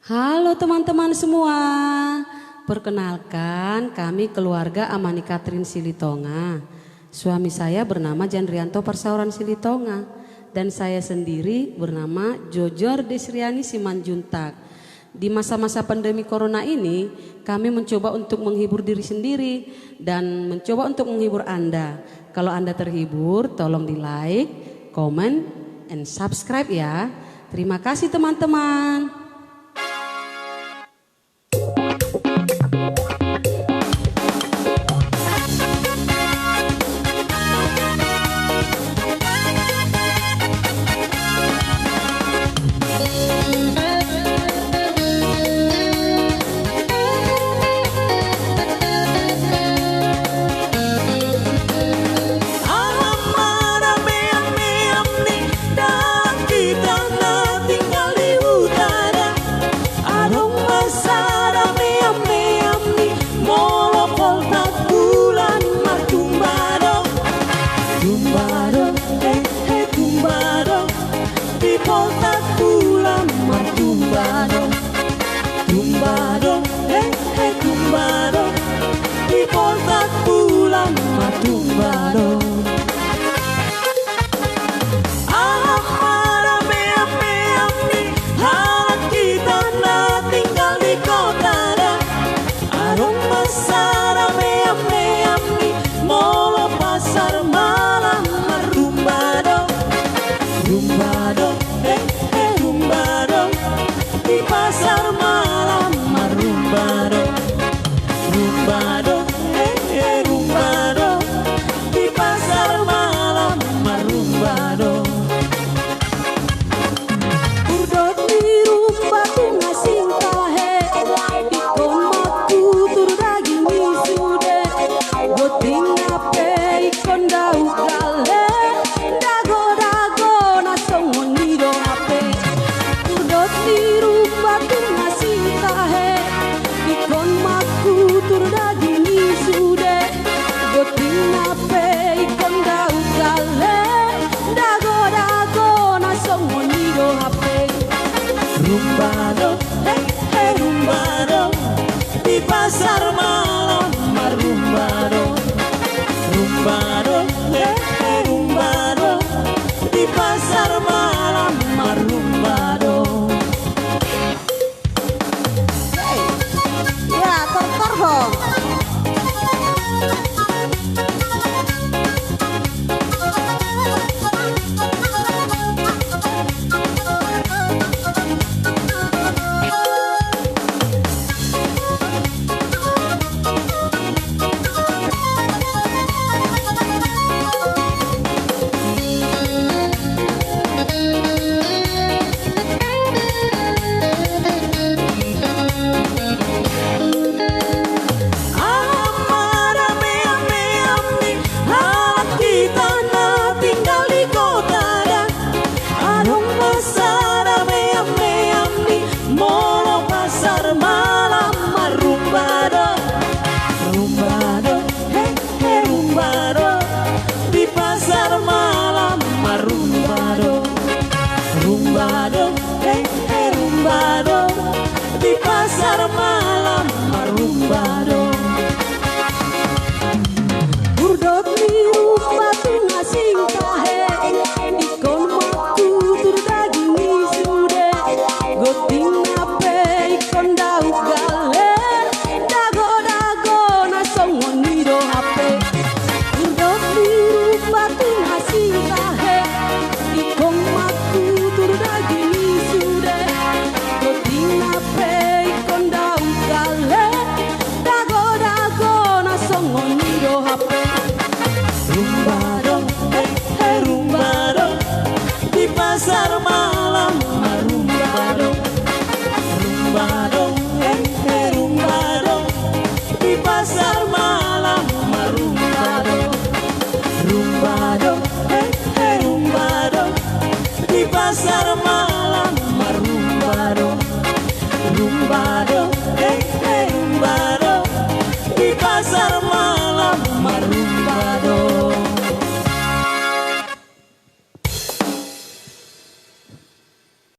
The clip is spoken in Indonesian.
Halo teman-teman semua, perkenalkan kami keluarga Amani Katrin Silitonga. Suami saya bernama Jandrianto Persauran Silitonga dan saya sendiri bernama Jojor Desriani Simanjuntak. Di masa-masa pandemi corona ini kami mencoba untuk menghibur diri sendiri dan mencoba untuk menghibur Anda. Kalau Anda terhibur tolong di like, comment, and subscribe ya. Terima kasih teman-teman. Rumbado, rumbado, di pasar malam marumbado, rumbado, rumbado, di pasar malam marumbado. Hey, ya tor dong. Rumbado, rumbado, di pasar malam.